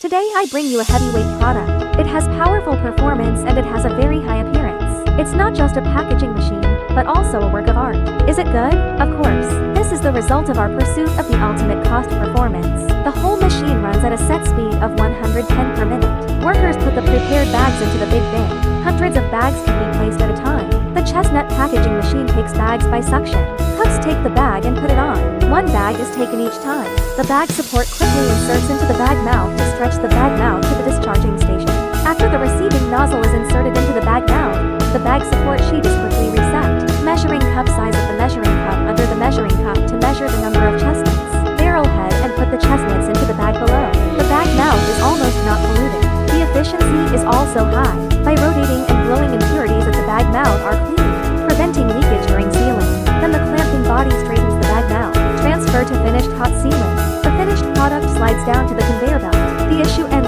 Today I bring you a heavyweight product. It has powerful performance and it has a very high appearance. It's not just a packaging machine, but also a work of art. Is it good? Of course. This is the result of our pursuit of the ultimate cost performance. The whole machine runs at a set speed of 110 per minute. Workers put the prepared bags into the big bin. Hundreds of bags can be placed at a time. The Chestnut packaging machine takes bags by suction. Cooks take the bag and put it on. One bag is taken each time. The bag support quickly inserts into the bag mouth to stretch the bag mouth to the discharging station. After the receiving nozzle is inserted into the bag mouth, the bag support sheet is quickly reset. Measuring cup size of the measuring cup under the measuring cup to measure the number of chestnuts. Barrel head and put the chestnuts into the bag below. The bag mouth is almost not polluted. The efficiency is also high. By rotating and blowing, impurities at the bag mouth are cleaned, preventing leakage during sealing. Then the clamping body straightens the bag mouth. Transfer to finished hot sealing. The finished product slides down to the conveyor belt. The issue ends